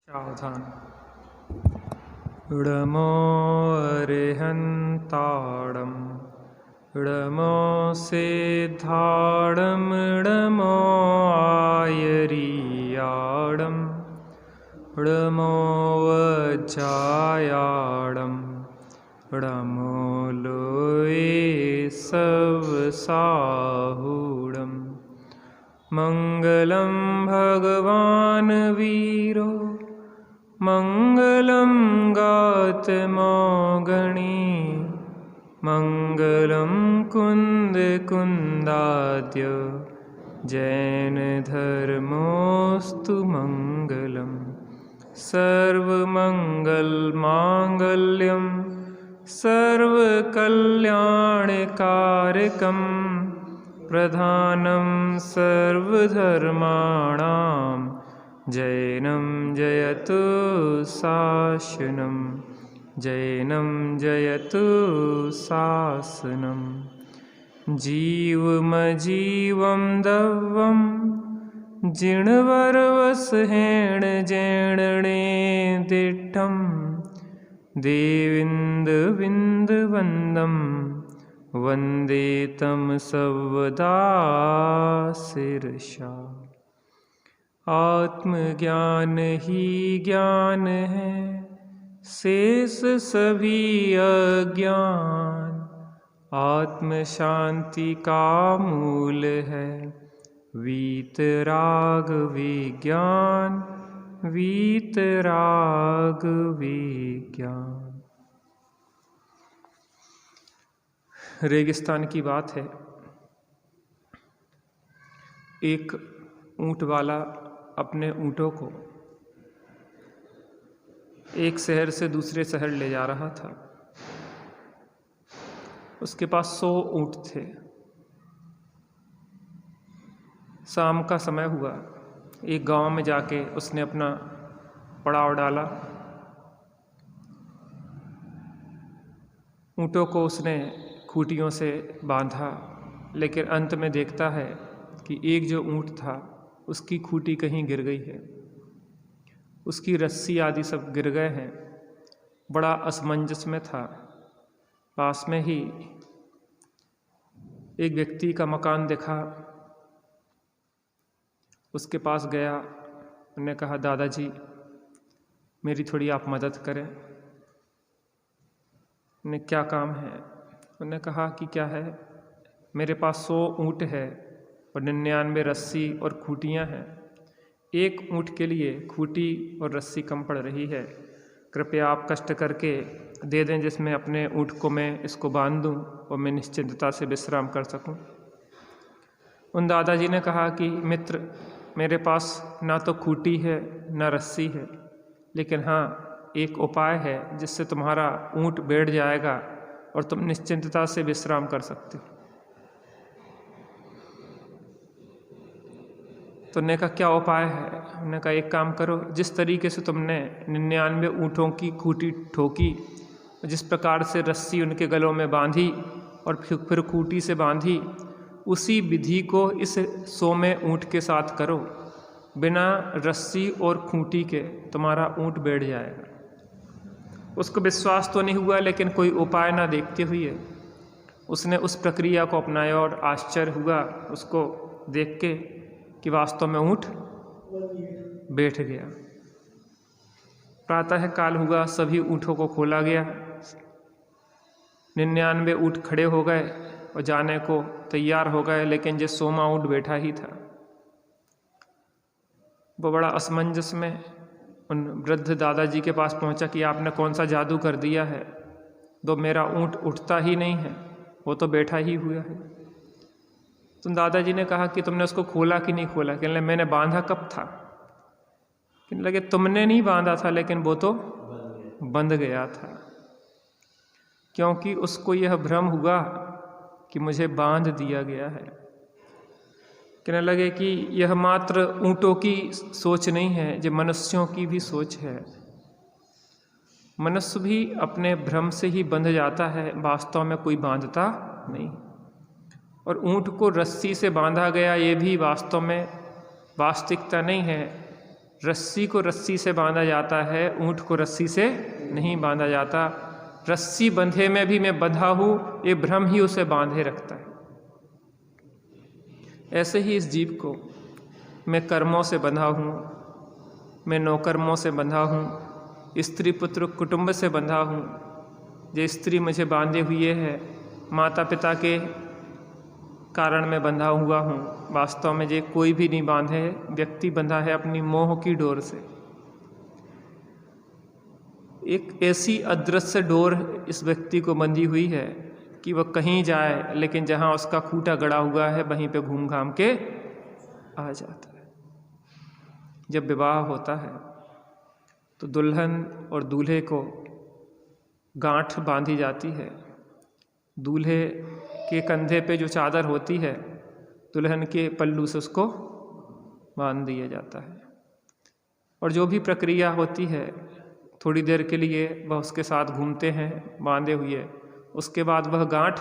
सावधान। ड़मो अरिहन्ताडं ड़मो सिद्धाडं ड़मो आयरियाडं ड़मो वज्जायाडं ड़मो लोये सवसाहूडं मंगलं भगवान् वीरो मंगलं गौतमोगणी मंगलं कुन्दकुन्दाद्य जैनधर्मोऽस्तु मंगलं सर्वमङ्गलमाङ्गल्यं सर्वकल्याणकारकं प्रधानं सर्वधर्माणां जैनं जयतु शासनं जैनं जयतु शासनं जीवमजीवं दव्वं जिणवरवसहेण जैणणे दिट्ठं देविन्दविन्दवन्दं वन्दे तं सर्वदा शिरसा। आत्मज्ञान ही ज्ञान है, शेष सभी अज्ञान। आत्म शांति का मूल है, वीतराग विज्ञान वीतराग विज्ञान। रेगिस्तान की बात है। एक ऊंट वाला अपने ऊँटों को एक शहर से दूसरे शहर ले जा रहा था। उसके पास 100 ऊँट थे। शाम का समय हुआ। एक गांव में जाके उसने अपना पड़ाव डाला। ऊँटों को उसने खूंटियों से बांधा, लेकिन अंत में देखता है कि एक जो ऊँट था उसकी खूंटी कहीं गिर गई है, उसकी रस्सी आदि सब गिर गए हैं। बड़ा असमंजस में था। पास में ही एक व्यक्ति का मकान देखा, उसके पास गया। उन्होंने कहा, दादाजी मेरी थोड़ी आप मदद करें। उन्हें क्या काम है? उन्होंने कहा कि क्या है, मेरे पास 100 ऊँट है और 99 रस्सी और खूंटियाँ हैं। एक ऊँट के लिए खूंटी और रस्सी कम पड़ रही है। कृपया आप कष्ट करके दे दें, जिसमें अपने ऊँट को मैं इसको बांध दूँ और मैं निश्चिंतता से विश्राम कर सकूँ। उन दादाजी ने कहा कि मित्र, मेरे पास ना तो खूंटी है ना रस्सी है, लेकिन हाँ, एक उपाय है जिससे तुम्हारा ऊँट बैठ जाएगा और तुम निश्चिंतता से विश्राम कर सकते हो। तो उन्होंने कहा, क्या उपाय है? उन्होंने कहा, एक काम करो, जिस तरीके से तुमने 99 ऊँटों की खूंटी ठोकी, जिस प्रकार से रस्सी उनके गलों में बांधी और फिर खूंटी से बांधी, उसी विधि को इस 100वें ऊँट के साथ करो। बिना रस्सी और खूंटी के तुम्हारा ऊँट बैठ जाएगा। उसको विश्वास तो नहीं हुआ, लेकिन कोई उपाय ना देखते हुए उसने उस प्रक्रिया को अपनाया और आश्चर्य हुआ उसको देख के कि वास्तव में ऊँट बैठ गया। प्रातः काल हुआ, सभी ऊँटों को खोला गया। 99 ऊँट खड़े हो गए और जाने को तैयार हो गए, लेकिन जिस 100वां ऊँट बैठा ही था। वो बड़ा असमंजस में उन वृद्ध दादाजी के पास पहुंचा कि आपने कौन सा जादू कर दिया है, तो मेरा ऊँट उठता ही नहीं है, वो तो बैठा ही हुआ है। तो दादाजी ने कहा कि तुमने उसको खोला कि नहीं खोला? कहने लगे, मैंने बांधा कब था? कहने लगे, तुमने नहीं बांधा था, लेकिन वो तो बंध गया था, क्योंकि उसको यह भ्रम हुआ कि मुझे बांध दिया गया है। कहने लगे कि यह मात्र ऊँटों की सोच नहीं है, ये मनुष्यों की भी सोच है। मनुष्य भी अपने भ्रम से ही बंध जाता है, वास्तव में कोई बांधता नहीं। और ऊँट को रस्सी से बांधा गया, ये भी वास्तव में वास्तविकता नहीं है। रस्सी को रस्सी से बांधा जाता है, ऊँट को रस्सी से नहीं बांधा जाता। रस्सी बंधे में भी मैं बंधा हूँ, ये भ्रम ही उसे बांधे रखता है। ऐसे ही इस जीव को मैं कर्मों से बंधा हूँ, मैं नौकर्मों से बंधा हूँ, स्त्री पुत्र कुटुंब से बंधा हूँ। जो स्त्री मुझे बांधे हुए है, माता पिता के कारण मैं बंधा हुआ हूँ। वास्तव में ये कोई भी नहीं बांधे है, व्यक्ति बंधा है अपनी मोह की डोर से। एक ऐसी अदृश्य डोर इस व्यक्ति को बंधी हुई है कि वह कहीं जाए, लेकिन जहाँ उसका खूंटा गड़ा हुआ है वहीं पे घूम घाम के आ जाता है। जब विवाह होता है तो दुल्हन और दूल्हे को गांठ बांधी जाती है। दूल्हे के कंधे पे जो चादर होती है, दुल्हन के पल्लू से उसको बांध दिया जाता है। और जो भी प्रक्रिया होती है, थोड़ी देर के लिए वह उसके साथ घूमते हैं बांधे हुए, उसके बाद वह गांठ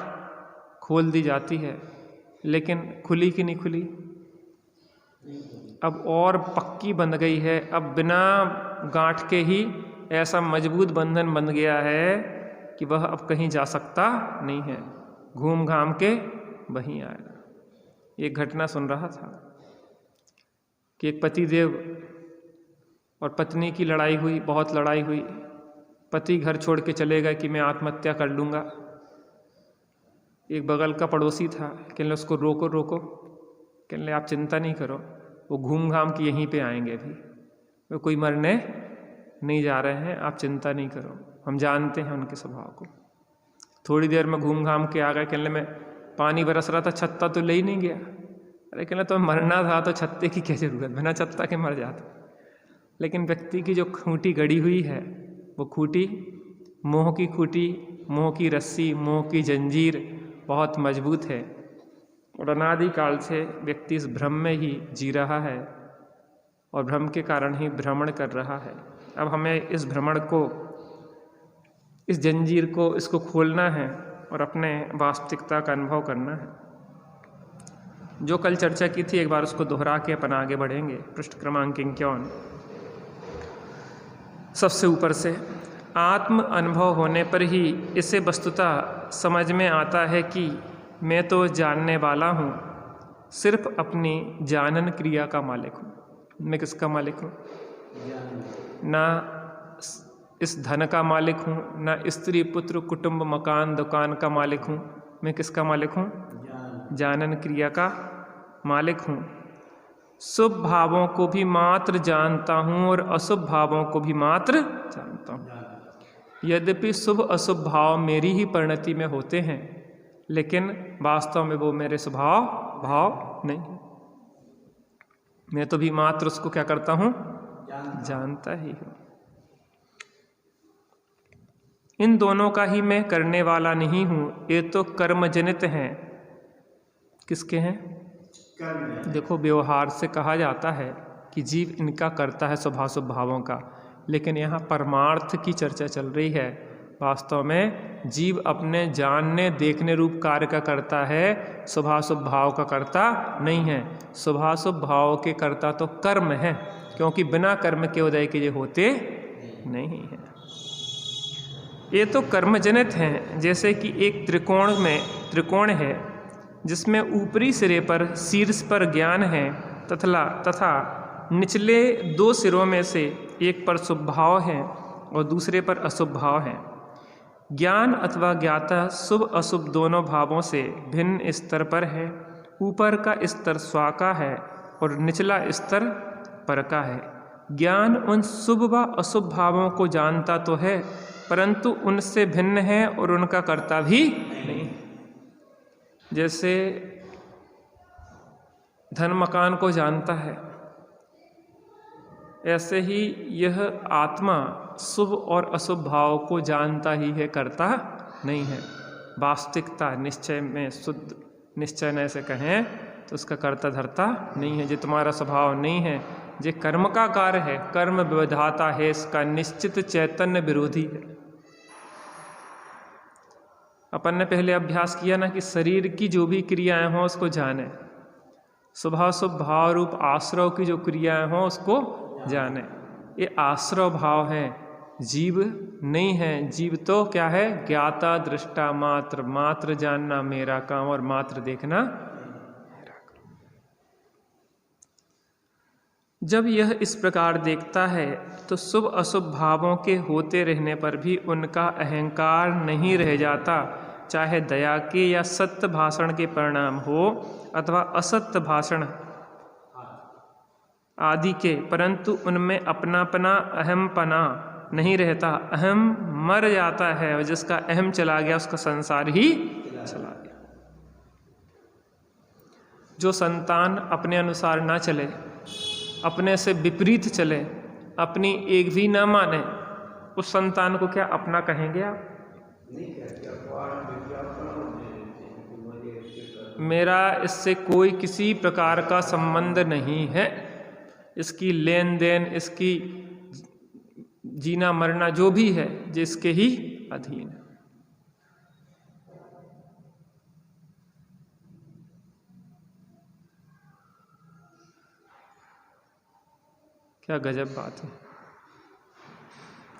खोल दी जाती है। लेकिन खुली कि नहीं खुली, अब और पक्की बंध गई है। अब बिना गांठ के ही ऐसा मजबूत बंधन बन गया है कि वह अब कहीं जा सकता नहीं है, घूम घाम के वहीं आएगा। एक घटना सुन रहा था कि एक पतिदेव और पत्नी की लड़ाई हुई, बहुत लड़ाई हुई। पति घर छोड़ के चले गए कि मैं आत्महत्या कर लूँगा। एक बगल का पड़ोसी था, कहने उसको रोको रोको, कहने आप चिंता नहीं करो, वो घूम घाम के यहीं पे आएंगे, अभी वो कोई मरने नहीं जा रहे हैं, आप चिंता नहीं करो, हम जानते हैं उनके स्वभाव को। थोड़ी देर में घूम घाम के आ गए। कहने में पानी बरस रहा था, छत्ता तो ले ही नहीं गया। अरे कहने तो मरना था तो छत्ते की क्या ज़रूरत, बिना छत्ता के मर जाता। लेकिन व्यक्ति की जो खूंटी गड़ी हुई है, वो खूंटी मोह की खूंटी, मोह की रस्सी, मोह की जंजीर बहुत मजबूत है। और अनादिकाल से व्यक्ति इस भ्रम में ही जी रहा है और भ्रम के कारण ही भ्रमण कर रहा है। अब हमें इस भ्रमण को, इस जंजीर को, इसको खोलना है और अपने वास्तविकता का अनुभव करना है। जो कल चर्चा की थी, एक बार उसको दोहरा के अपन आगे बढ़ेंगे। पृष्ठ क्रमांक 51, सबसे ऊपर से। आत्म अनुभव होने पर ही इसे वस्तुतः समझ में आता है कि मैं तो जानने वाला हूँ, सिर्फ अपनी जानन क्रिया का मालिक हूँ। मैं किसका मालिक हूँ? ना इस धन का मालिक हूँ, ना स्त्री पुत्र कुटुंब मकान दुकान का मालिक हूँ। मैं किसका मालिक हूँ? जानन क्रिया का मालिक हूँ। शुभ भावों को भी मात्र जानता हूँ और अशुभ भावों को भी मात्र जानता हूँ। यद्यपि शुभ अशुभ भाव मेरी ही परिणति में होते हैं, लेकिन वास्तव में वो मेरे स्वभाव भाव नहीं है। मैं तो भी मात्र उसको क्या करता हूँ? जानता ही हूँ। इन दोनों का ही मैं करने वाला नहीं हूँ, ये तो कर्म जनित हैं। किसके हैं? देखो, व्यवहार से कहा जाता है कि जीव इनका करता है स्वभाव भावों का, लेकिन यहाँ परमार्थ की चर्चा चल रही है। वास्तव में जीव अपने जानने देखने रूप कार्य का करता है, स्वभाव भाव का करता नहीं है। स्वभाव भाव के करता तो कर्म है, क्योंकि बिना कर्म के उदय के ये होते नहीं हैं। ये तो कर्मजनित हैं। जैसे कि एक त्रिकोण है जिसमें ऊपरी सिरे पर शीर्ष पर ज्ञान है तथा निचले दो सिरों में से एक पर शुभ भाव है और दूसरे पर अशुभ भाव है। ज्ञान अथवा ज्ञाता शुभ अशुभ दोनों भावों से भिन्न स्तर पर है। ऊपर का स्तर स्व का है और निचला स्तर पर का है। ज्ञान उन शुभ व अशुभ भावों को जानता तो है, परंतु उनसे भिन्न है और उनका कर्ता भी नहीं। जैसे धन मकान को जानता है, ऐसे ही यह आत्मा शुभ और अशुभ भाव को जानता ही है, करता नहीं है। वास्तविकता निश्चय में शुद्ध निश्चय न से कहें तो उसका कर्ता धर्ता नहीं है। जो तुम्हारा स्वभाव नहीं है, जो कर्म का कार्य है, कर्म विधाता है, इसका निश्चित चैतन्य विरोधी है। अपन ने पहले अभ्यास किया ना कि शरीर की जो भी क्रियाएं हों उसको जाने, स्वभाव शुभ भाव रूप आश्रव की जो क्रियाएं हों उसको जाने। ये आश्रव भाव है, जीव नहीं है। जीव तो क्या है? ज्ञाता दृष्टा मात्र। मात्र जानना मेरा काम और मात्र देखना मेरा काम। जब यह इस प्रकार देखता है तो शुभ अशुभ भावों के होते रहने पर भी उनका अहंकार नहीं रह जाता, चाहे दया के या सत्य भाषण के परिणाम हो अथवा असत्य भाषण आदि के, परंतु उनमें अपनापना अहमपना नहीं रहता। अहम मर जाता है और जिसका अहम चला गया उसका संसार ही चला गया। जो संतान अपने अनुसार ना चले, अपने से विपरीत चले, अपनी एक भी ना माने, उस संतान को क्या अपना कहेंगे आप? मेरा इससे कोई किसी प्रकार का संबंध नहीं है, इसकी लेन देन, इसकी जीना मरना जो भी है जिसके ही अधीन है। क्या गजब बात है।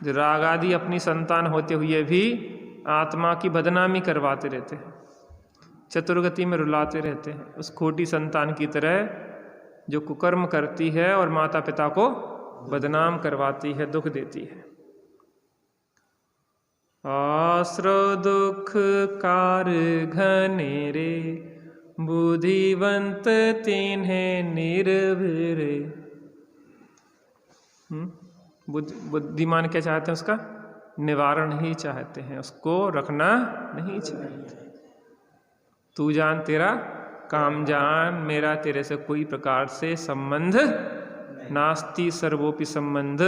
जो राग आदि अपनी संतान होते हुए भी आत्मा की बदनामी करवाते रहते हैं, चतुर्गति में रुलाते रहते हैं, उस खोटी संतान की तरह जो कुकर्म करती है और माता पिता को बदनाम करवाती है, दुख देती है। आश्रव दुख कार घनेरे, बुद्धिवंत तिन्हें निर्भरे। बुद्धिमान क्या चाहते हैं? उसका निवारण ही चाहते हैं, उसको रखना नहीं चाहते। तू जान तेरा काम जान, मेरा तेरे से कोई प्रकार से संबंध नास्ति सर्वोपि संबंध।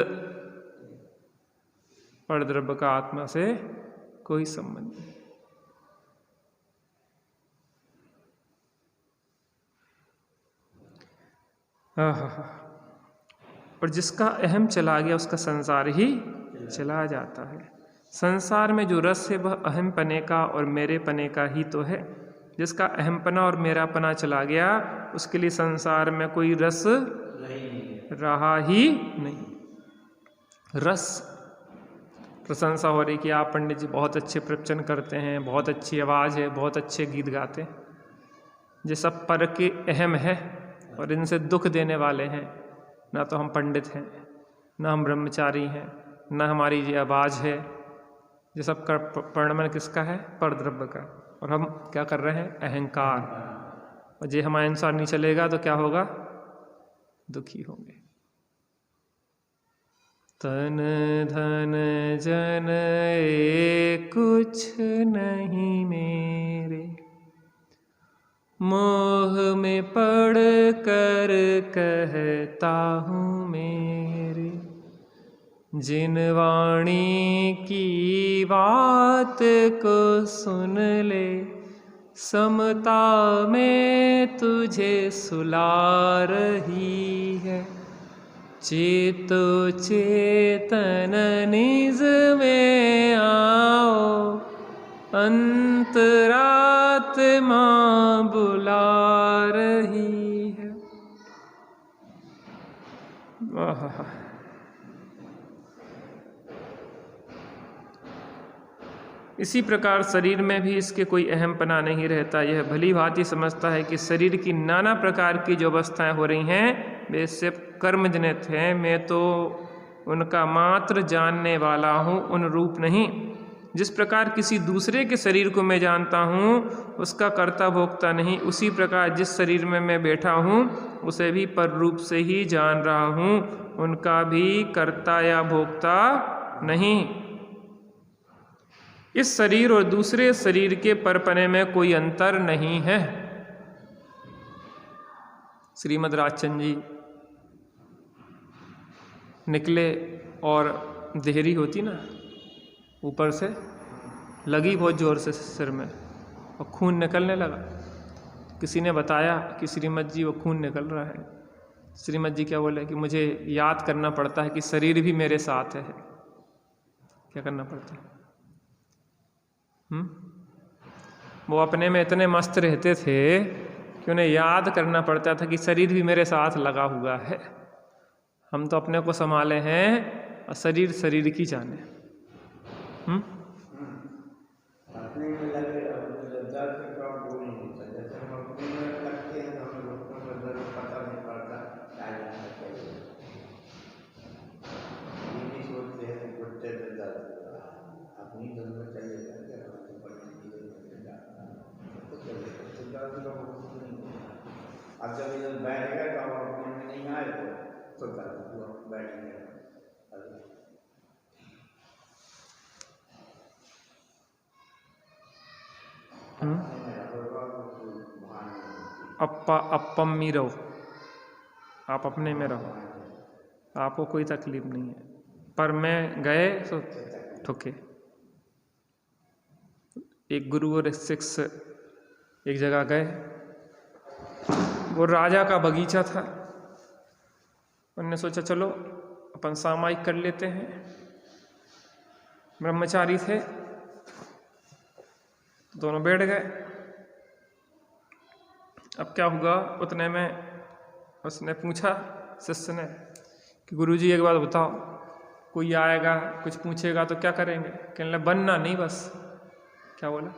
परद्रव्य का आत्मा से कोई संबंध नहीं। और जिसका अहम चला गया उसका संसार ही चला जाता है। संसार में जो रस है वह अहम पने का और मेरे पने का ही तो है। जिसका अहमपना और मेरापना चला गया उसके लिए संसार में कोई रस रहा ही नहीं। रस प्रशंसा हो रही कि आप पंडित जी बहुत अच्छे प्रवचन करते हैं, बहुत अच्छी आवाज़ है, बहुत अच्छे गीत गाते हैं। ये सब पर के अहम है और इनसे दुख देने वाले हैं। ना तो हम पंडित हैं, ना हम ब्रह्मचारी हैं, ना हमारी ये आवाज़ है। ये सब का परिणाम किसका है? परद्रव्य का। और हम क्या कर रहे हैं? अहंकार। और ये हमारे अनुसार नहीं चलेगा तो क्या होगा? दुखी होंगे। तन धन जन एक कुछ नहीं मेरे, मोह में पड़ कर कहता हूँ मेरे। जिन वाणी की बात को सुन ले, समता में तुझे सुला रही है। चेतो चेतन निज में आओ, अंतरात्मा बुला रही है। इसी प्रकार शरीर में भी इसके कोई अहमपना नहीं रहता। यह भली भांति समझता है कि शरीर की नाना प्रकार की जो अवस्थाएं हो रही हैं वे सिर्फ कर्म जनित हैं। मैं तो उनका मात्र जानने वाला हूँ, उन रूप नहीं। जिस प्रकार किसी दूसरे के शरीर को मैं जानता हूँ, उसका कर्ता भोक्ता नहीं, उसी प्रकार जिस शरीर में मैं बैठा हूँ उसे भी पर रूप से ही जान रहा हूँ, उनका भी कर्ता या भोक्ता नहीं। इस शरीर और दूसरे शरीर के परपने में कोई अंतर नहीं है। श्रीमद् राजचंद जी निकले और देहरी होती ना, ऊपर से लगी बहुत जोर से सिर में और खून निकलने लगा। किसी ने बताया कि श्रीमद् जी वो खून निकल रहा है। श्रीमद् जी क्या बोले कि मुझे याद करना पड़ता है कि शरीर भी मेरे साथ है। क्या करना पड़ता है? वो अपने में इतने मस्त रहते थे कि उन्हें याद करना पड़ता था कि शरीर भी मेरे साथ लगा हुआ है। हम तो अपने को संभाले हैं और शरीर शरीर की जाने। अपने में लगे दर्द का वो नहीं होता, जैसे हम अपने में लगते हैं तो हमें घुटनों में दर्द पता नहीं पड़ता, क्या जाना चाहिए। ये नहीं सोचते हैं कि घुटने में दर्द हो रहा है, अपनी धुन में चले जाते हैं, हमें पढ़ने की जरूरत नहीं जाता तो चले तो दर्द का वो नहीं होता। अब जब इधर बैठ गए तो अब अपने में नहीं आए तो दर्द हुआ, बैठ गए। अप्पा अप्पम में रहो, आप अपने में रहो, आपको कोई तकलीफ नहीं है। पर मैं गए तो ठुके। एक गुरु और एक शिष्य एक जगह गए, वो राजा का बगीचा था। उन्होंने सोचा चलो अपन सामायिक कर लेते हैं। ब्रह्मचारी थे, दोनों बैठ गए। अब क्या हुआ, उतने में उसने पूछा शिष्य ने कि गुरुजी एक बात बताओ, कोई आएगा कुछ पूछेगा तो क्या करेंगे? कहने लगे बनना नहीं, बस। क्या बोला?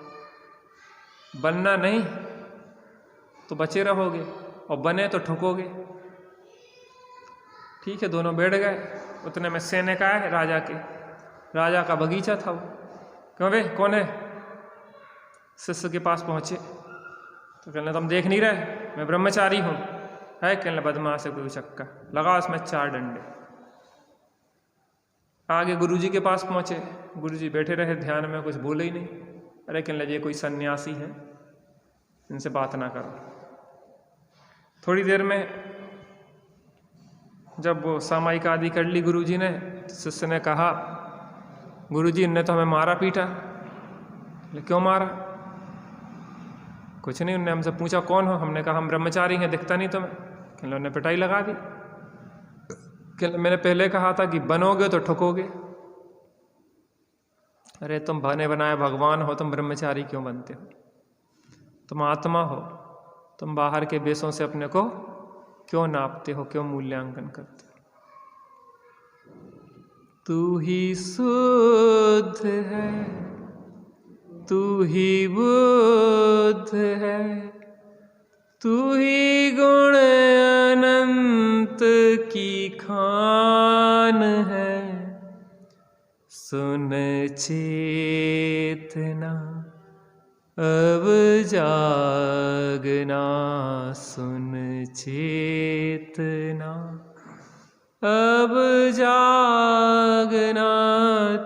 बनना नहीं तो बचे रहोगे और बने तो ठुकोगे। ठीक है, दोनों बैठ गए। उतने में सैनिक आए राजा के, राजा का बगीचा था वो। क्यों बे, कौन है? शिष्य के पास पहुंचे तो कहने तुम देख नहीं रहे मैं ब्रह्मचारी हूँ? है कहने बदमाश है कोई चक्का, लगा उसमें 4 डंडे। आगे गुरुजी के पास पहुंचे, गुरुजी बैठे रहे ध्यान में, कुछ बोले ही नहीं। अरे कहने लगे ये कोई सन्यासी है, इनसे बात ना करो। थोड़ी देर में जब वो सामायिक आदि कर ली गुरुजी ने, शिष्य ने कहा गुरुजी इनने तो हमें मारा पीटा। क्यों मारा? कुछ नहीं, उनने हमसे पूछा कौन हो, हमने कहा हम ब्रह्मचारी हैं, दिखता नहीं तुम्हें। कहने उन्होंने पिटाई लगा दी। कहने मैंने पहले कहा था कि बनोगे तो ठुकोगे। अरे तुम बने बनाए भगवान हो, तुम ब्रह्मचारी क्यों बनते हो? तुम आत्मा हो, तुम बाहर के बेसों से अपने को क्यों नापते हो, क्यों मूल्यांकन करते हो? तू ही शुद्ध है, तू ही बुद्ध है, तू ही गुण अनंत की खान है। सुन चेतना अब जागना, सुन चेतना अब जागना।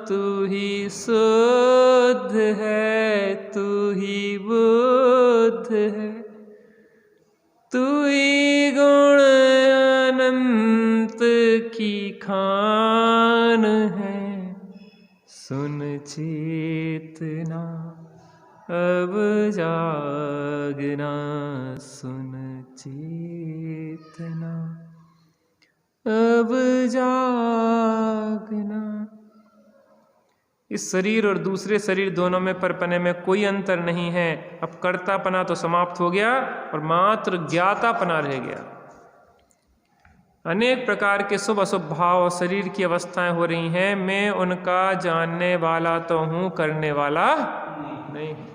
तू ही शुद्ध है, तू ही बुद्ध है, तू ही गुण अनंत की खान है। सुन चेतना अब जागना, सुन चेतना अब जागना। इस शरीर और दूसरे शरीर दोनों में परपने में कोई अंतर नहीं है। अब कर्तापना तो समाप्त हो गया और मात्र ज्ञातापना रह गया। अनेक प्रकार के शुभ अशुभ भाव और शरीर की अवस्थाएं हो रही हैं, मैं उनका जानने वाला तो हूं, करने वाला नहीं हूं।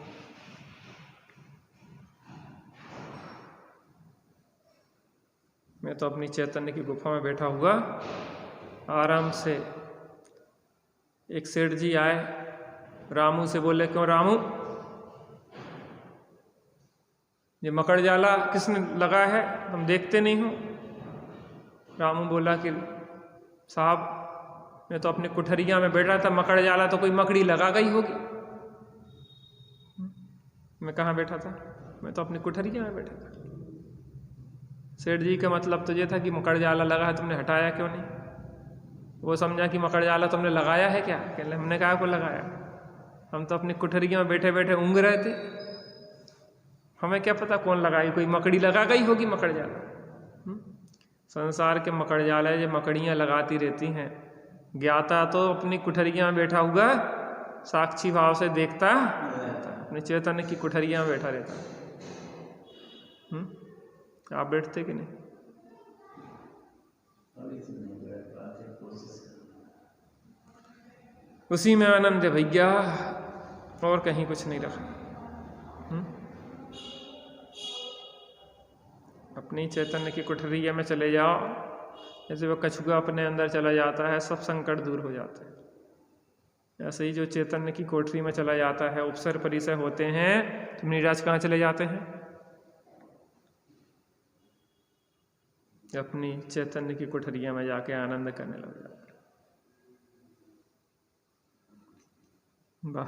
मैं तो अपनी चैतन्य की गुफा में बैठा हुआ आराम से। एक सेठ जी आए, रामू से बोले क्यों रामू, ये मकड़ जाला किसने लगाया है, तुम देखते नहीं हो? रामू बोला कि साहब मैं तो अपनी कुठरिया में बैठा था, मकड़ जाला तो कोई मकड़ी लगा गई होगी। मैं कहाँ बैठा था? मैं तो अपनी कुठरिया में बैठा था। सेठ जी का मतलब तो ये था कि मकड़ जाला लगा है, तुमने हटाया क्यों नहीं? वो समझा कि मकड़ जाला तुमने लगाया है क्या? कहले हमने कहा को लगाया, हम तो अपनी कुठरिया में बैठे बैठे ऊँघ रहे थे, हमें क्या पता कौन लगाई, कोई मकड़ी लगा गई होगी मकड़ जाला। संसार के मकड़ जाला ये मकड़ियाँ लगाती रहती हैं। ज्ञाता तो अपनी कुठरिया में बैठा हुआ साक्षी भाव से देखता, अपने चैतन्य की कुठरिया में बैठा रहता। आप बैठते कि नहीं? उसी में आनंद है भैया, और कहीं कुछ नहीं रहा। अपनी चैतन्य की कुठरिया में चले जाओ, जैसे वो कछुआ अपने अंदर चला जाता है, सब संकट दूर हो जाते हैं। ऐसे ही जो चैतन्य की कोठरी में चला जाता है, उपसर परिसर होते हैं, तो नीराज कहाँ चले जाते हैं? अपनी चैतन्य की कुठरिया में जाके आनंद करने लग जाते हैं। वाह।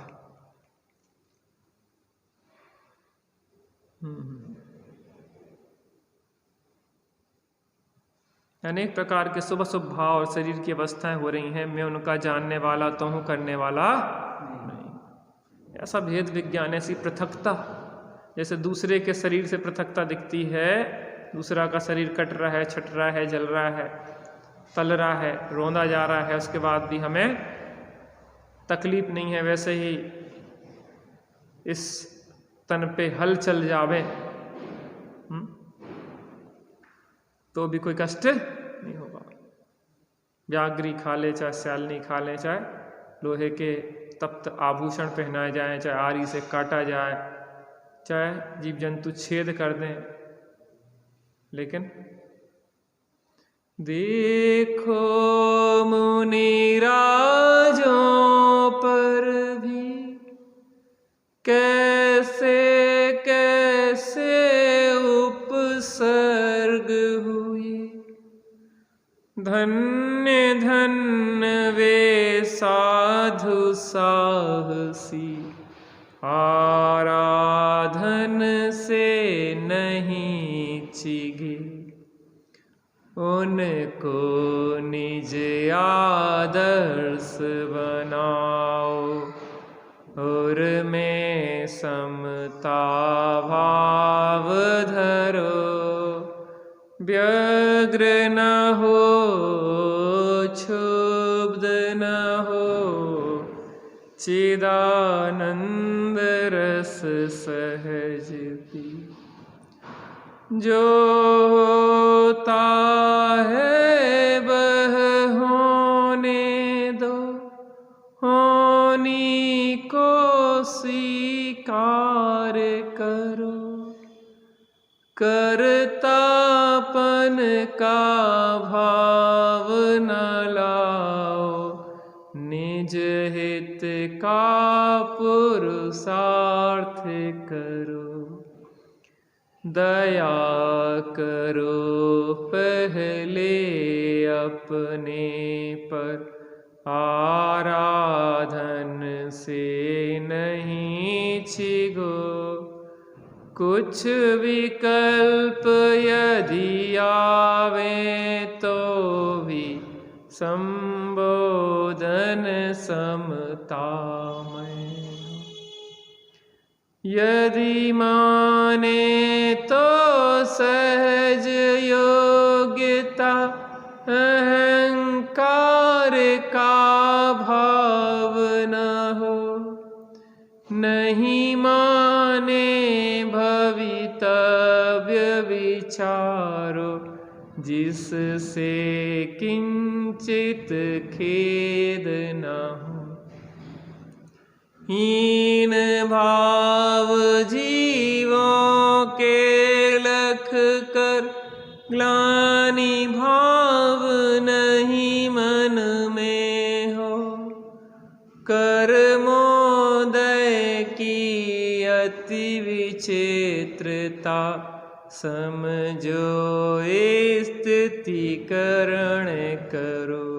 अनेक प्रकार के शुभ शुभ भाव और शरीर की अवस्थाएं हो रही हैं, मैं उनका जानने वाला तो हूँ, करने वाला नहीं। ऐसा भेद विज्ञान, ऐसी पृथकता, जैसे दूसरे के शरीर से पृथकता दिखती है, दूसरा का शरीर कट रहा है, छट रहा है, जल रहा है, तल रहा है, रोंदा जा रहा है, उसके बाद भी हमें तकलीफ नहीं है, वैसे ही इस तन पे हल चल जावे तो भी कोई कष्ट नहीं होगा। व्याघ्री खा ले, चाहे स्यालनी खा ले, चाहे लोहे के तप्त आभूषण पहनाए जाए, चाहे आरी से काटा जाए, चाहे जीव जंतु छेद कर दें, लेकिन देखो मुनि राजों पर भी कैसे कैसे उपसर्ग हुए, धन्य धन्य वे साधु साहसी, आराधन से नहीं चिगे, उनको निज आदर्श बनाओ, और में समता भाव धरो, व्यग्र न हो, क्षुब्ध न हो, चिदानंद रस सहज पी, जो होता है वह होने दो, होनी को स्वीकार करो, करतापन का भाव न लाओ, निज हित का पुरुषार्थ करो, दया करो पहले अपने पर, आराधन से नहीं छिगो, कुछ विकल्प यदि आवे तो भी संबोधन समता में, यदि माने तो सहज योग्यता, अहंकार का भाव न हो, नहीं माने भवितव्य विचारो, जिससे किंचित खेद न हो, हीन भाव जीवों के लख कर, ग्लानि भाव नहीं मन में हो, कर्मोदय की अति विचित्रता, समझो स्थितिकरण करो,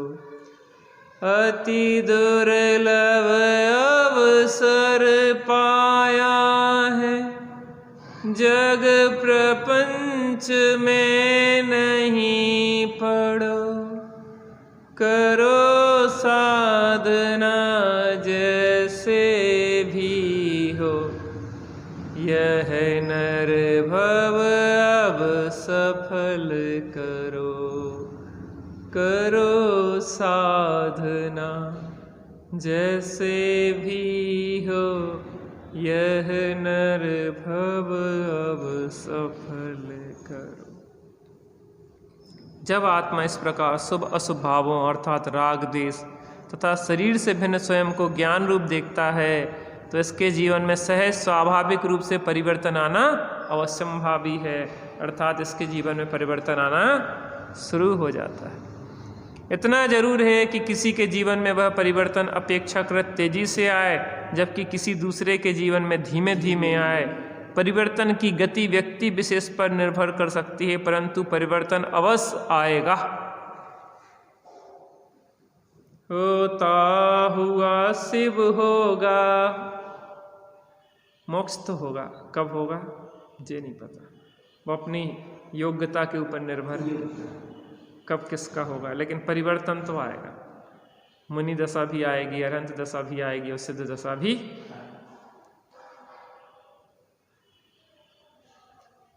अति दुर्लभ अवसर पाया है, जग प्रपंच में नहीं पड़ो, करो साधना जैसे भी हो, यह नर भव अब सफल करो, करो साधना जैसे भी हो, यह नर भव अब सफल करो। जब आत्मा इस प्रकार शुभ अशुभ भावों अर्थात राग देश तथा शरीर से भिन्न स्वयं को ज्ञान रूप देखता है तो इसके जीवन में सहज स्वाभाविक रूप से परिवर्तन आना अवश्यंभावी है, अर्थात इसके जीवन में परिवर्तन आना शुरू हो जाता है। इतना जरूर है कि किसी के जीवन में वह परिवर्तन अपेक्षाकृत तेजी से आए, जबकि किसी दूसरे के जीवन में धीमे धीमे आए। परिवर्तन की गति व्यक्ति विशेष पर निर्भर कर सकती है, परंतु परिवर्तन अवश्य आएगा। होता हुआ शिव होगा, मोक्ष तो होगा, कब होगा ये नहीं पता, वो अपनी योग्यता के ऊपर निर्भर है कब किसका होगा, लेकिन परिवर्तन तो आएगा। मुनि दशा भी आएगी, अरहंत दशा भी आएगी और सिद्ध दशा भी।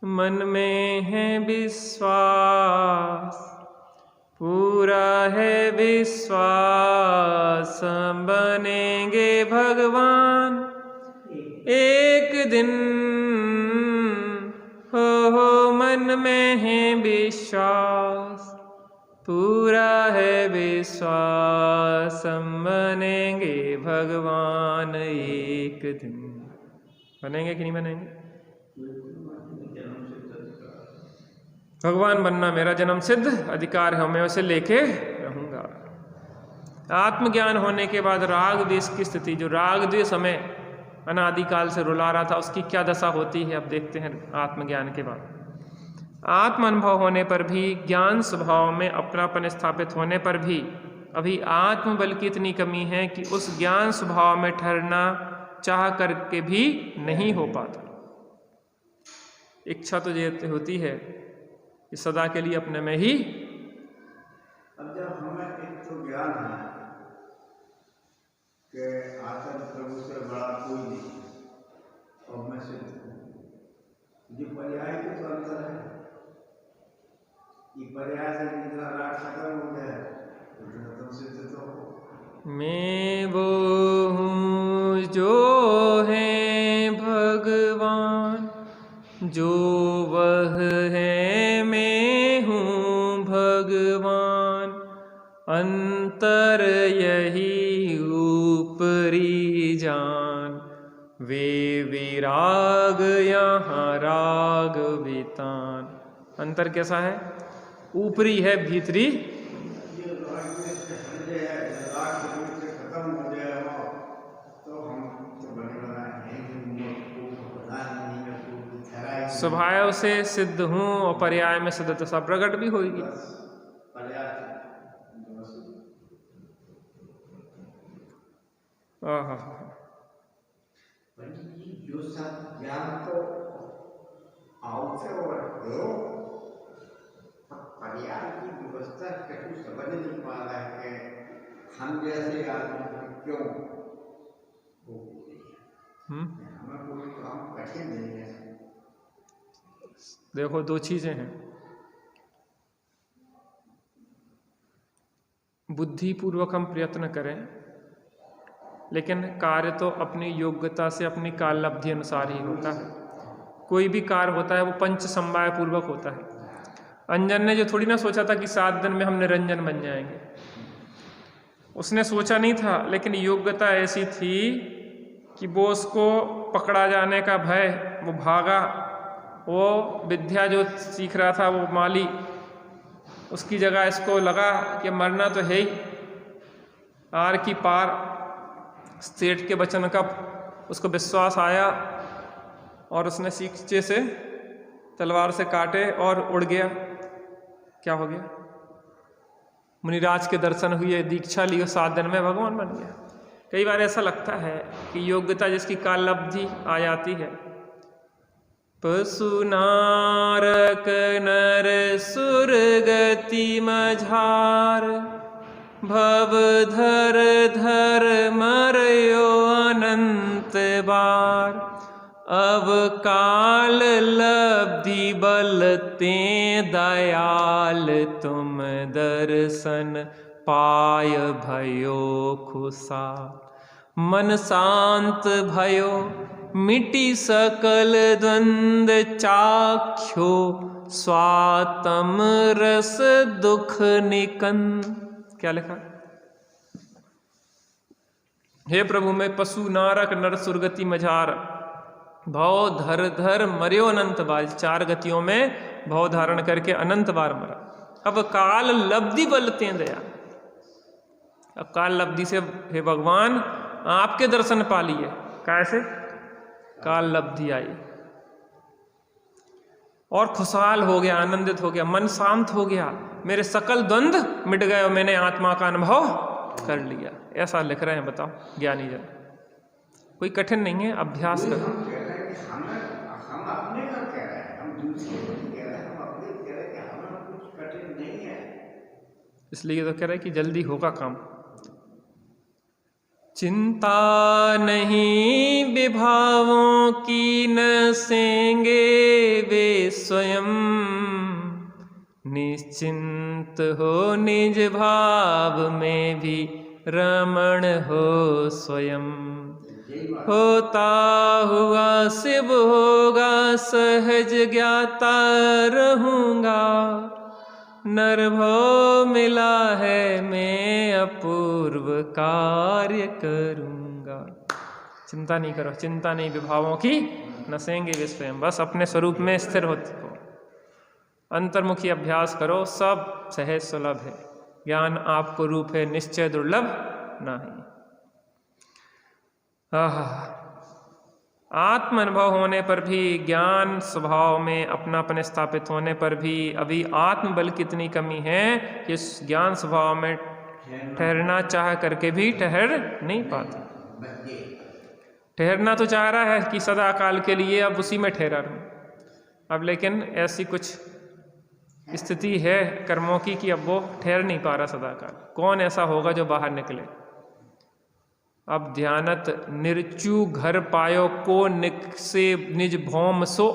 मन में है विश्वास, पूरा है विश्वास, बनेंगे भगवान एक दिन। हो मन में है विश्वास, पूरा है विश्वास, बनेंगे भगवान एक दिन। बनेंगे कि नहीं बनेंगे? भगवान बनना मेरा जन्म सिद्ध अधिकार है, मैं उसे लेके रहूंगा। आत्मज्ञान होने के बाद राग द्वेष की स्थिति, जो राग द्वेष हमें अनादिकाल से रुला रहा था, उसकी क्या दशा होती है अब देखते हैं। आत्मज्ञान के बाद आत्म अनुभव होने पर भी, ज्ञान स्वभाव में अपनापन स्थापित होने पर भी अभी आत्मबल की इतनी कमी है कि उस ज्ञान स्वभाव में ठहरना चाह करके भी नहीं हो पाता। इच्छा तो ये होती है कि सदा के लिए अपने में ही। अब जब हमें एक तो ज्ञान है कि आत्म प्रभु से बड़ा कोई नहीं और मैं सिद्ध हूँ, ये पर्याय के तो अंतर है। ये पर्याय से जितना राग खत्म हो गया उतना तुम सिद्ध तो हो। मैं वो हूँ जो है भगवान, जो वह है मैं हूँ भगवान, अंतर यही ऊपरी जान, वे विराग यहाँ राग वितान। अंतर कैसा है? ऊपरी है, भीतरी स्वभाव से सिद्ध हूँ और पर्याय में सिद्ध दशा प्रकट भी होगी। जो सब ज्ञान तो आउट से और पर्याय की व्यवस्था कहीं समझ नहीं पा रहा है कि हम जैसे आदमी क्यों हमें कोई काम कठिन नहीं है। देखो दो चीजें हैं, बुद्धिपूर्वक हम प्रयत्न करें, लेकिन कार्य तो अपनी योग्यता से अपनी काललब्धि अनुसार ही होता है। कोई भी कार्य होता है वो पंच समवाय पूर्वक होता है। अंजन ने जो थोड़ी ना सोचा था कि 7 दिन में हम निरंजन बन जाएंगे, उसने सोचा नहीं था, लेकिन योग्यता ऐसी थी कि वो उसको पकड़ा जाने का भय, वो भागा। वो विद्या जो सीख रहा था वो माली, उसकी जगह इसको लगा कि मरना तो है ही, आर की पार सेठ के वचन का उसको विश्वास आया और उसने सींचे से तलवार से काटे और उड़ गया। क्या हो गया? मुनिराज के दर्शन हुए, दीक्षा ली, 7 दिन में भगवान बन गया। कई बार ऐसा लगता है कि योग्यता जिसकी काललब्धि आ जाती है, पशु नारक नर सुर गति मझार, भव धर धर मरयो अनंत बार, अब काल लब्धि बलते दयाल, तुम दर्शन पाय भयो खुशा, मन शांत भयो मिटी सकल द्वंद चाख्यो, स्वात्म रस दुख निकन। क्या लिखा? हे प्रभु मैं पशु नारक नर सुरगति मझार, भव धर धर मर्यो अनंत बार। 4 गतियों में भव धारण करके अनंत बार मरा। अब काल लब्धि बलते दया। अब काल लब्धि से हे भगवान आपके दर्शन पा लिए। कैसे? काल लब्धि आई और खुशहाल हो गया, आनंदित हो गया, मन शांत हो गया, मेरे सकल द्वंद्व मिट गए और मैंने आत्मा का अनुभव कर लिया। ऐसा लिख रहे हैं, बताओ ज्ञानी जन। कोई कठिन नहीं है, अभ्यास करो। हम अपने का कह रहे हैं, हम दूसरे को नहीं कह रहे हैं, हम अपने कह रहे हैं कि हमें कुछ कठिन नहीं है। इसलिए तो कह रहे हैं कि जल्दी होगा काम। चिंता नहीं विभावों की नसेंगे वे स्वयं, निश्चिंत हो निज भाव में भी रमण हो स्वयं। होता हुआ शिव होगा सहज ज्ञाता रहूँगा, नरभव मिला है मैं अपूर्व कार्य करूँगा। चिंता नहीं करो, चिंता नहीं विभावों की नसेंगे वे स्वयं। बस अपने स्वरूप में स्थिर हो, अंतर्मुखी अभ्यास करो, सब सहज सुलभ है। ज्ञान आपको रूप है, निश्चय दुर्लभ नहीं। आत्म अनुभव होने पर भी, ज्ञान स्वभाव में अपनापन स्थापित होने पर भी अभी आत्मबल की इतनी कमी है कि इस ज्ञान स्वभाव में ठहरना चाह करके भी ठहर नहीं पाता। ठहरना तो चाह रहा है कि सदा काल के लिए अब उसी में ठहरा रहूं, अब लेकिन ऐसी कुछ स्थिति है कर्मों की कि अब वो ठहर नहीं पा रहा सदा काल। कौन ऐसा होगा जो बाहर निकले? अब ध्यानत निर्चु घर पायो को निकसे निज भौम सो।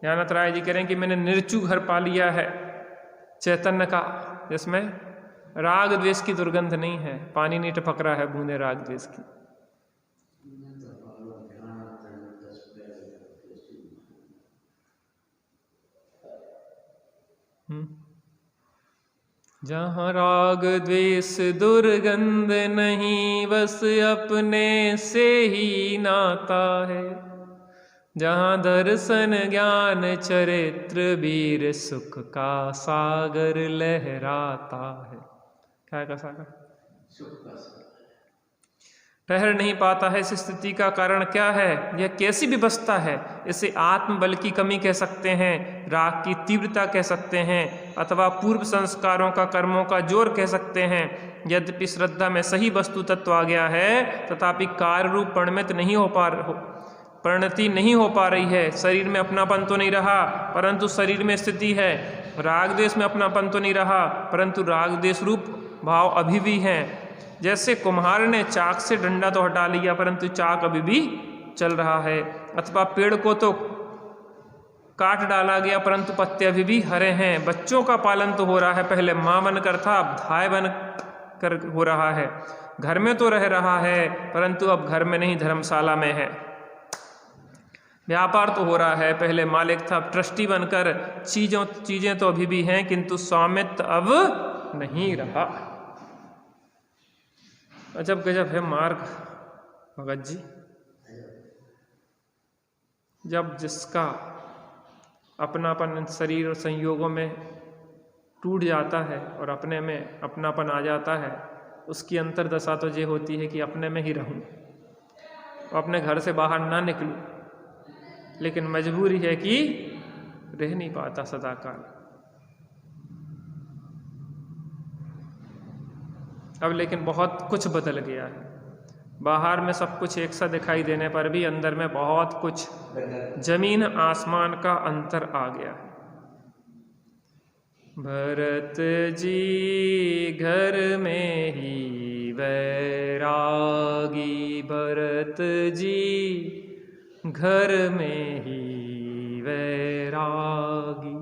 ध्यानत राय जी कह रहे हैं कि मैंने निर्चु घर पा लिया है चैतन्य का, जिसमें राग द्वेष की दुर्गंध नहीं है, पानी नहीं टपक रहा है बूंदे राग द्वेष की। जहाँ राग द्वेष दुर्गंध नहीं, बस अपने से ही नाता है। जहाँ दर्शन ज्ञान चरित्र वीर, सुख का सागर लहराता है। क्या का सागर? सुख का सागर। ठहर नहीं पाता है। इस स्थिति का कारण क्या है? यह कैसी व्यवस्था है? इसे आत्मबल की कमी कह सकते हैं, राग की तीव्रता कह सकते हैं, अथवा पूर्व संस्कारों का, कर्मों का जोर कह सकते हैं। यद्यपि श्रद्धा में सही वस्तु तत्व आ गया है, तथापि कार्य रूप परिणति नहीं हो पा रही है। शरीर में अपनापन तो नहीं रहा, परंतु शरीर में स्थिति है। राग द्वेष में अपनापन तो नहीं रहा, परंतु राग द्वेष रूप भाव अभी भी हैं। जैसे कुम्हार ने चाक से डंडा तो हटा लिया, परंतु चाक अभी भी चल रहा है। अथवा पेड़ को तो काट डाला गया, परंतु पत्ते अभी भी हरे हैं। बच्चों का पालन तो हो रहा है, पहले माँ बनकर था, अब धाय बन कर हो रहा है। घर में तो रह रहा है, परंतु अब घर में नहीं, धर्मशाला में है। व्यापार तो हो रहा है, पहले मालिक था, अब ट्रस्टी बनकर। चीजें तो अभी भी हैं, किंतु स्वामित्व अब नहीं रहा। अजब गजब है मार्ग भगत जी। जब जिसका अपनापन शरीर और संयोगों में टूट जाता है और अपने में अपनापन आ जाता है, उसकी अंतर्दशा तो ये होती है कि अपने में ही रहूं, अपने घर से बाहर ना निकलूं। लेकिन मजबूरी है कि रह नहीं पाता सदा काल। अब लेकिन बहुत कुछ बदल गया है। बाहर में सब कुछ एक सा दिखाई देने पर भी अंदर में बहुत कुछ, जमीन आसमान का अंतर आ गया है। भरत जी घर में ही वैरागी, भरत जी घर में ही वैरागी।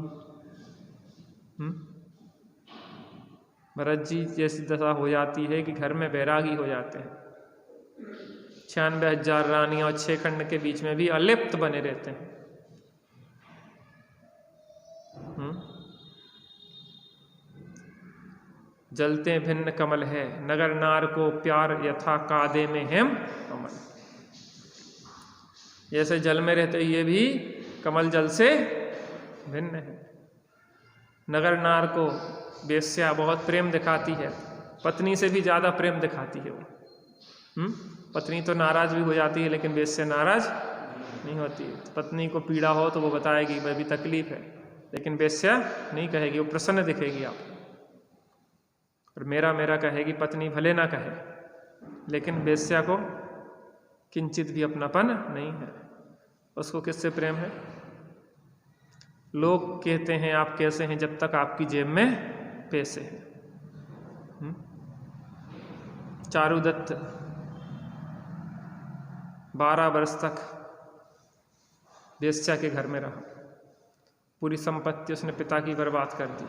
भरत जी जैसी दशा हो जाती है कि घर में वैरागी हो जाते हैं। 96,000 रानियां और 6 खंड के बीच में भी अलिप्त बने रहते हैं। जलते भिन्न कमल है, नगर नार को प्यार यथा कादे में हेम कमल। जैसे जल में रहते ये भी कमल जल से भिन्न है। नगर नार को वेश्या बहुत प्रेम दिखाती है, पत्नी से भी ज़्यादा प्रेम दिखाती है वो। पत्नी तो नाराज भी हो जाती है, लेकिन वेश्या नाराज नहीं होती। पत्नी को पीड़ा हो तो वो बताएगी भाई भी तकलीफ है, लेकिन वेश्या नहीं कहेगी, वो प्रसन्न दिखेगी आपको। और मेरा मेरा कहेगी, पत्नी भले ना कहे, लेकिन वेश्या को किंचित भी अपनापन नहीं है। उसको किससे प्रेम है? लोग कहते हैं आप कैसे हैं जब तक आपकी जेब में पैसे हैं। चारुदत्त 12 वर्ष तक वेश्या के घर में रहा, पूरी संपत्ति उसने पिता की बर्बाद कर दी।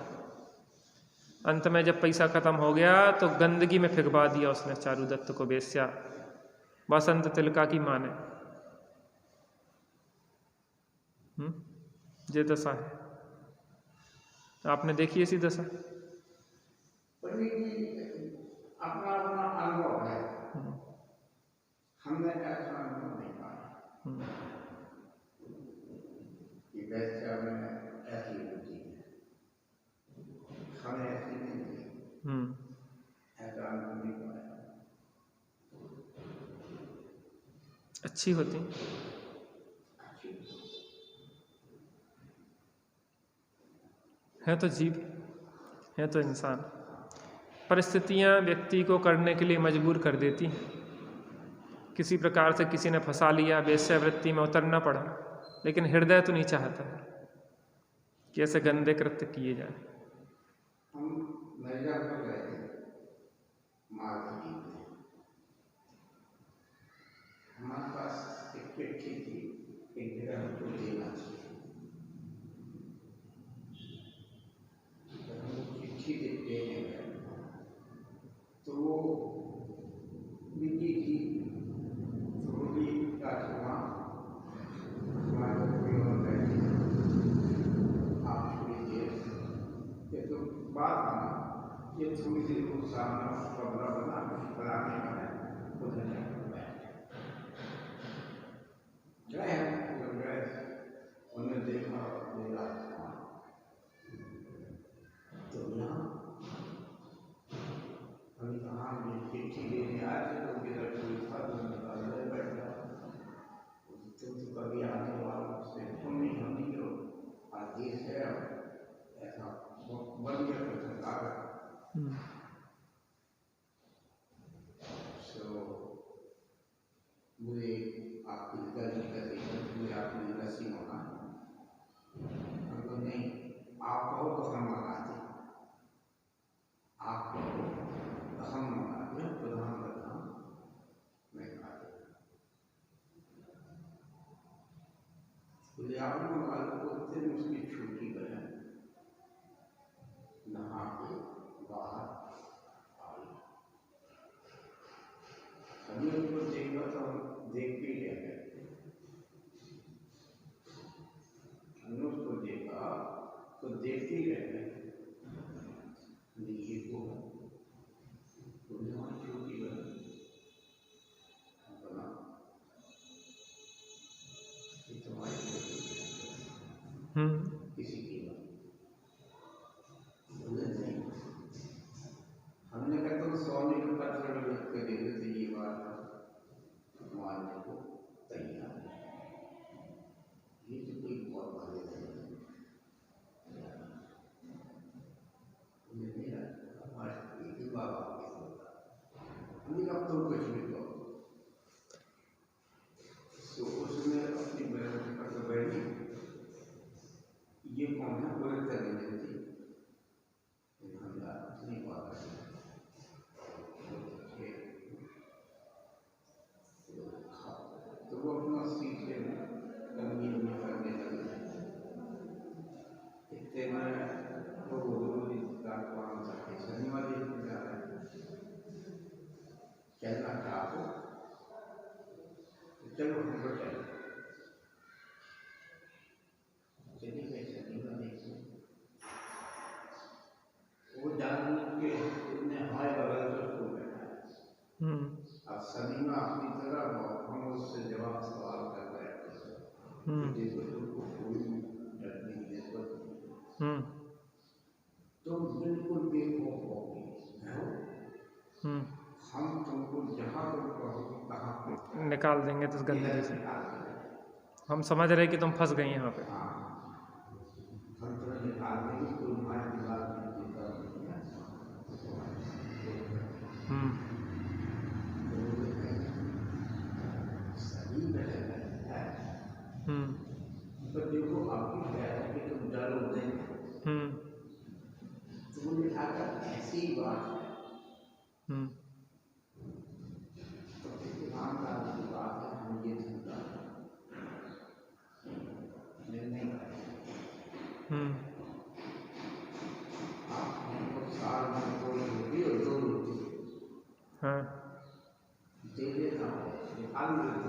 अंत में जब पैसा खत्म हो गया तो गंदगी में फेंकवा दिया उसने चारुदत्त को, वेश्या बसंत तिलका की मां ने। ये दशा है, आपने देखी ऐसी दशा? अपना अपना अनुभव है, हमने ऐसा अनुभव नहीं पाया कि वेश्या में ऐसी रुचि है, हमें ऐसी नहीं थी, ऐसा अनुभव नहीं पाया। अच्छी होती है तो जीव है तो इंसान। परिस्थितियां व्यक्ति को करने के लिए मजबूर कर देती हैं। किसी प्रकार से किसी ने फंसा लिया, वेश्यावृत्ति में उतरना पड़ा, लेकिन हृदय तो नहीं चाहता है कि ऐसे गंदे कृत्य किए जाए। हम मिर्जापुर गए थे मार्केटिंग में, हमारे पास एक चिट्ठी थी, एक जगह हमको देना चाहिए। चिट्ठी देने गए तो वो निजी थी, थोड़ी का सुना हमारे कोई और बैठे, आप सुनिए ये तो बात आना, ये थोड़ी देर को सामने कमरा बनाने का है, उधर गए, उन्हें देखा मेरा तो यहाँ हम कहाँ चिट्ठी लेने आए थे तो मेरा कोई था तो अंदर बैठ गया, तो कभी आने वाला उससे तुम नहीं हम नहीं लोग आदेश है, ऐसा बन गया तो सरकार। मुझे आपकी गलती कर रही है, मुझे आपकी लस्सी होना हमको नहीं, आप कहो तो हम मंगाते, आप कहो तो हम मंगाते, प्रधान प्रधान मैं खाते बोले आप मंगा लो। उतने में उसकी छोटी बहन नहा के बाहर आई, हमने उनको देखा तो देख के रह गए, हमने उसको देखा तो देखते ही रह गए। नीचे को हमारी छोटी बहन बना, ये तुम्हारी किसी की बोले नहीं, हमने कहा तुम स्वामी के पत्र में लिख के दे देते, ये बात मानने को तैयार है, ये तो कोई बहुत भारी नहीं है। मेरा हमारे एक ही बाबा के होता, हमने कहा तो कुछ भी कहो, तो उसने अपनी बहन के पत्र बैठी, ये कौन है बोले चले देती, हम नहीं बात है तो वो अपना सीट ले गंभीर में करने लगे। इतने में वो गुरु जी का काम करते शनिवार दिन जा रहे कहना चाहो चलो हम लोग चलिए गए शनिवार दिन, वो जान के धीमा अपनी तरह हम उससे जवाब सवाल कर रहे हैं, को कोई डरने की जरूरत नहीं, तो बिल्कुल बेखौफ होगी। हम तुमको जहाँ पर कहो तहाँ निकाल देंगे तो गंदगी से। हम समझ रहे कि तुम फंस गई यहाँ पे। हम तुम्हें निकाल देंगे, कोई हमारी दीवार में तो देखो आपकी ख्याल कि तुम डरो नहीं, तुमने अगर ऐसी बात है तो ईमानदार की बात है, हम ये चिंता नहीं करें। आप हमको साल में कोई रोटी और 2 रोटी दे देना हो, निकाल देते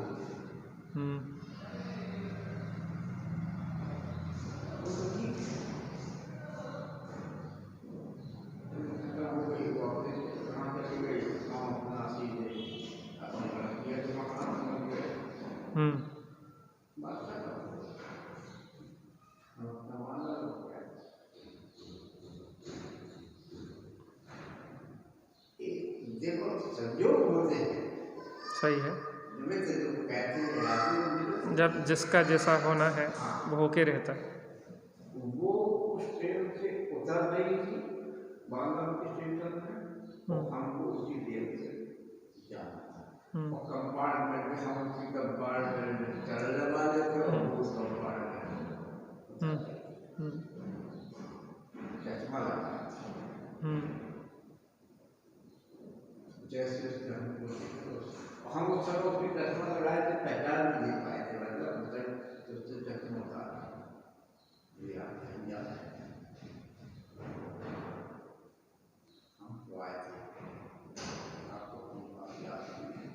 देखो संयोग होते हैं। सही है, जब जिसका जैसा होना है वो होके रहता है। वो उस ट्रेन से उतर रही थी बांधव के स्टेशन में, हमको उसी ट्रेन से जाना था, और कंपार्टमेंट में हम उसी कंपार्टमेंट में चलने वाले थे, और उस कंपार्टमेंट में चश्मा लगा जैसे हम उस समय उसकी चश्मा लगाए थे, पहचान भी नहीं पाए थे, मतलब उससे चश्मा उतारा हमको आए थे, आपको अपनी बात याद हम रहे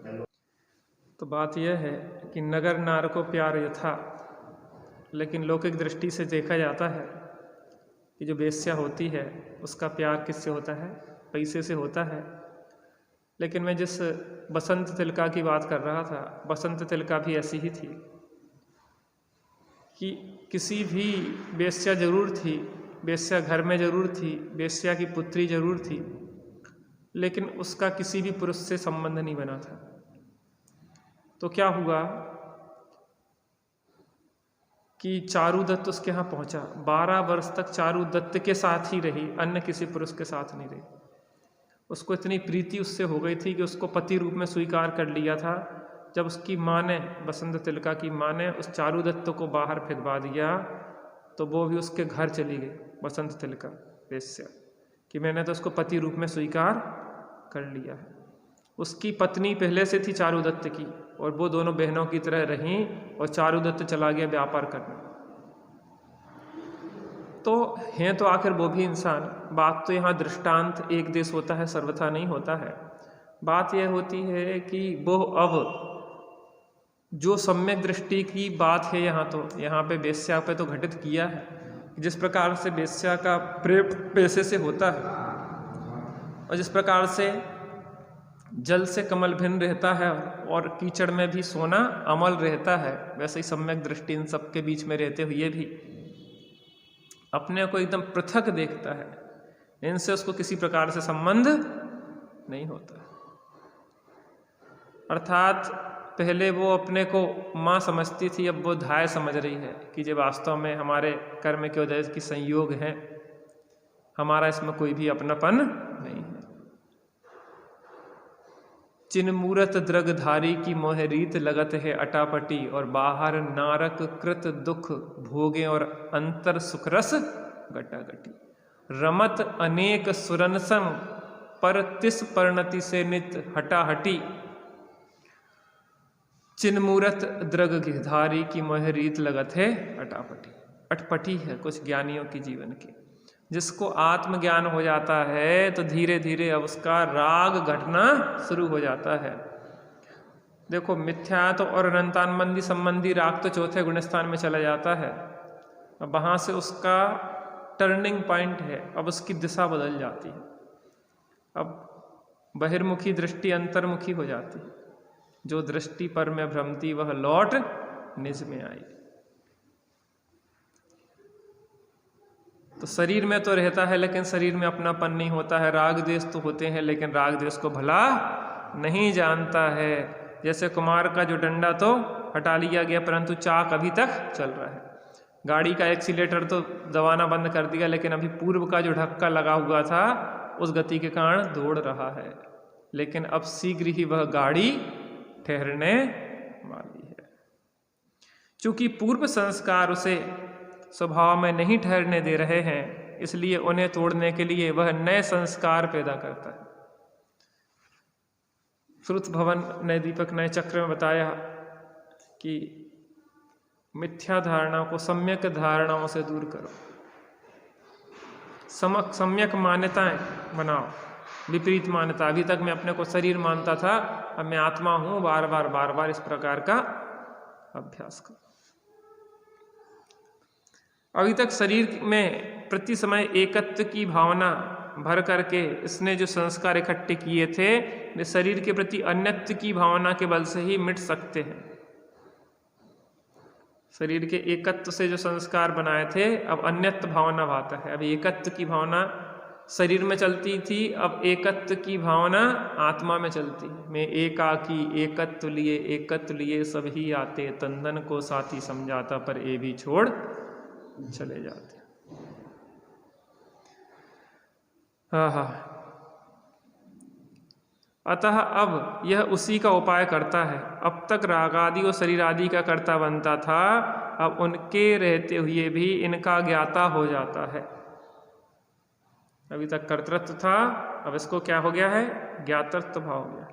थे। तो बात यह है कि नगर नार को प्यार यथा, लेकिन लौकिक दृष्टि से देखा जाता है कि जो वेश्या होती है उसका प्यार किससे होता है? पैसे से होता है। लेकिन मैं जिस बसंत तिलका की बात कर रहा था, बसंत तिलका भी ऐसी ही थी कि किसी भी वेश्या जरूर थी, वेश्या घर में जरूर थी, वेश्या की पुत्री जरूर थी, लेकिन उसका किसी भी पुरुष से संबंध नहीं बना था। तो क्या हुआ कि चारुदत्त उसके यहाँ पहुँचा। 12 वर्ष तक चारुदत्त के साथ ही रही, अन्य किसी पुरुष के साथ नहीं रही। उसको इतनी प्रीति उससे हो गई थी कि उसको पति रूप में स्वीकार कर लिया था। जब उसकी माँ ने, बसंत तिलका की माँ ने उस चारुदत्त को बाहर फिरवा दिया, तो वो भी उसके घर चली गई बसंत तिलका वेश्या, कि मैंने तो उसको पति रूप में स्वीकार कर लिया है। उसकी पत्नी पहले से थी चारुदत्त की, और वो दोनों बहनों की तरह रहीं, और चारुदत्त चला गया व्यापार करने। तो हैं तो आखिर वो भी इंसान। बात तो यहाँ दृष्टांत एक देश होता है, सर्वथा नहीं होता है। बात यह होती है कि वो अब जो सम्यक दृष्टि की बात है, यहाँ पे वेश्या पे तो घटित किया है। जिस प्रकार से वेश्या का प्रेम पैसे से होता है, और जिस प्रकार से जल से कमल भिन्न रहता है और कीचड़ में भी सोना अमल रहता है, वैसे ही सम्यक दृष्टि इन सबके बीच में रहते हुए भी अपने को एकदम पृथक देखता है। इनसे उसको किसी प्रकार से संबंध नहीं होता। अर्थात पहले वो अपने को माँ समझती थी, अब वो धाय समझ रही है कि जो वास्तव में हमारे कर्म के वजह की संयोग है, हमारा इसमें कोई भी अपनापन नहीं है। चिन्मूरत द्रगधारी की मोह रीत लगत है अटापटी, और बाहर नारक कृत दुख भोगे और अंतर सुखरस गटागटी। रमत अनेक सुरनसम पर तिस परिणति से नित हटाहटी। चिन्मूरत द्रगधारी की मोह रीत लगत है अटापटी। अटपटी है कुछ ज्ञानियों की जीवन की। जिसको आत्मज्ञान हो जाता है तो धीरे धीरे अब उसका राग घटना शुरू हो जाता है। देखो, मिथ्यात्व तो और अनंतानुबंधी संबंधी राग तो चौथे गुणस्थान में चला जाता है। अब वहाँ से उसका टर्निंग पॉइंट है, अब उसकी दिशा बदल जाती है। अब बहिर्मुखी दृष्टि अंतर्मुखी हो जाती है। जो दृष्टि पर में भ्रमती वह लौट निज में आई। तो शरीर में तो रहता है लेकिन शरीर में अपनापन नहीं होता है। राग द्वेष तो होते हैं लेकिन राग द्वेष को भला नहीं जानता है। जैसे कुमार का जो डंडा तो हटा लिया गया परंतु चाक अभी तक चल रहा है। गाड़ी का एक्सीलेटर तो दबाना बंद कर दिया लेकिन अभी पूर्व का जो ढक्का लगा हुआ था उस गति के कारण दौड़ रहा है, लेकिन अब शीघ्र ही वह गाड़ी ठहरने वाली है। चूंकि पूर्व संस्कार उसे स्वभाव में नहीं ठहरने दे रहे हैं, इसलिए उन्हें तोड़ने के लिए वह नए संस्कार पैदा करता है। श्रुत भवन नए दीपक नए चक्र में बताया कि मिथ्या धारणा को सम्यक धारणाओं से दूर करो, सम्यक मान्यताएं बनाओ, विपरीत मान्यता। अभी तक मैं अपने को शरीर मानता था, अब मैं आत्मा हूं, बार बार इस प्रकार का अभ्यास करो। अभी तक शरीर में प्रति समय एकत्व की भावना भर करके इसने जो संस्कार इकट्ठे किए थे वे शरीर के प्रति अन्यत्व की भावना के बल से ही मिट सकते हैं। शरीर के एकत्व से जो संस्कार बनाए थे अब अन्यत्व भावना भाता है। अब एकत्व की भावना शरीर में चलती थी, अब एकत्व की भावना आत्मा में चलती है। मैं एकाकी एकत्व लिए सभी आते, तंदन को साथी समझाता पर ये भी छोड़ चले जाते। हाँ। अतः अब यह उसी का उपाय करता है। अब तक राग आदि और शरीर आदि का कर्ता बनता था, अब उनके रहते हुए भी इनका ज्ञाता हो जाता है। अभी तक कर्तृत्व था, अब इसको क्या हो गया है? ज्ञातृत्व भाव हो गया।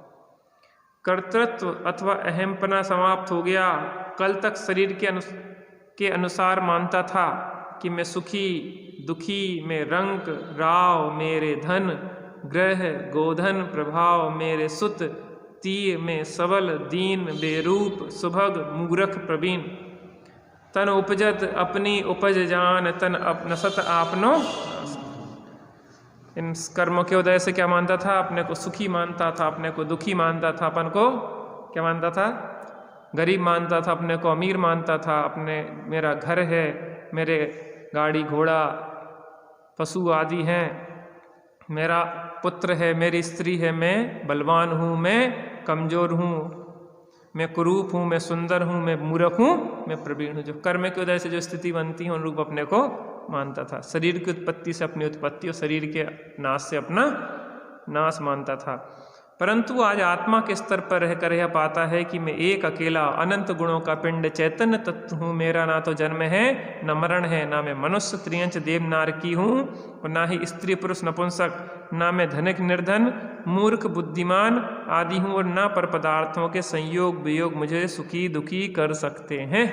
कर्तृत्व अथवा अहमपना समाप्त हो गया। कल तक शरीर के अनुसार मानता था कि मैं सुखी दुखी, मैं रंक राव मेरे धन, ग्रह गोधन प्रभाव मेरे सुत, तीय में सबल दीन बेरूप, सुभग मूरख प्रवीण, तन उपजत अपनी उपज जान, तन अपनसत आपनो। इन कर्मों के उदय से क्या मानता था? अपने को सुखी मानता था, अपने को दुखी मानता था, अपन को क्या मानता था? गरीब मानता था, अपने को अमीर मानता था। अपने मेरा घर है, मेरे गाड़ी घोड़ा पशु आदि हैं, मेरा पुत्र है, मेरी स्त्री है, मैं बलवान हूँ, मैं कमजोर हूँ, मैं कुरूप हूँ, मैं सुंदर हूँ, मैं मूर्ख हूँ, मैं प्रवीण हूँ। जो कर्म के उदय से जो स्थिति बनती है उन रूप अपने को मानता था। शरीर की उत्पत्ति से अपनी उत्पत्ति और शरीर के नाश से अपना नाश मानता था। परंतु आज आत्मा के स्तर पर रहकर यह पाता है कि मैं एक अकेला अनंत गुणों का पिंड चैतन्य तत्व हूँ। मेरा ना तो जन्म है न मरण है, ना मैं मनुष्य त्रियंच देव नारकी हूँ और ना ही स्त्री पुरुष नपुंसक, ना मैं धनिक निर्धन मूर्ख बुद्धिमान आदि हूँ और ना पर पदार्थों के संयोग वियोग मुझे सुखी दुखी कर सकते हैं।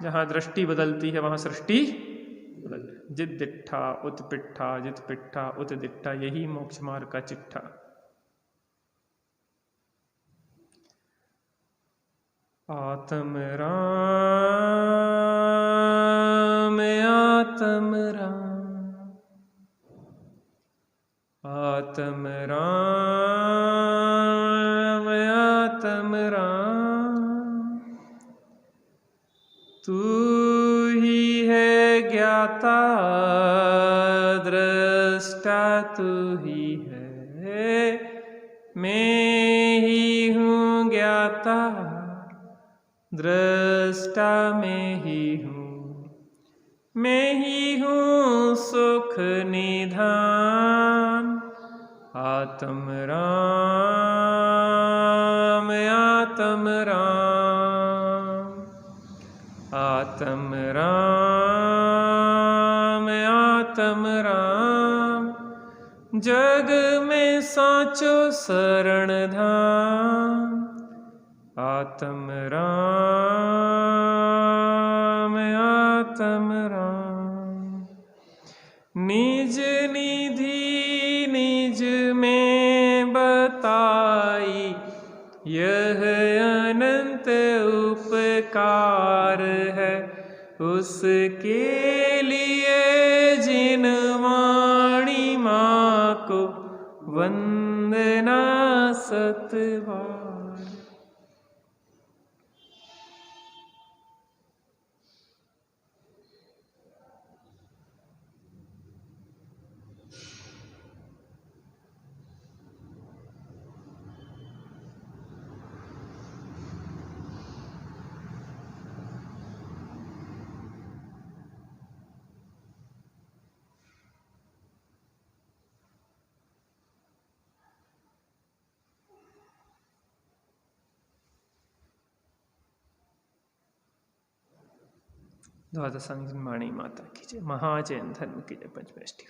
जहाँ दृष्टि बदलती है वहाँ सृष्टि बदलती। जित दिट्ठा उत पिट्ठा, जित पिट्ठा उत दिट्ठा, यही मोक्ष मार्ग का चिट्ठा। आत्म राम आत्म राम, आत्म राम आत्म राम, तू ही है ज्ञाता दृष्टा, तू ही है, मैं ही हूँ ज्ञाता दृष्टा, मैं ही हूँ, मैं ही हूँ सुख निधान। आत्म राम आत्म राम, आत्म राम आत्म राम, जग में साचो शरण धाम। आत्म राम आत्म राम, निज निधि निज में बताई, यह अनंत उपकार है उसके लिए जिन वाणी माँ को वंदना सतबार। द्वादशांग वाणी माता की जय। महाजैन धर्म की जय। पंचमेष्टि।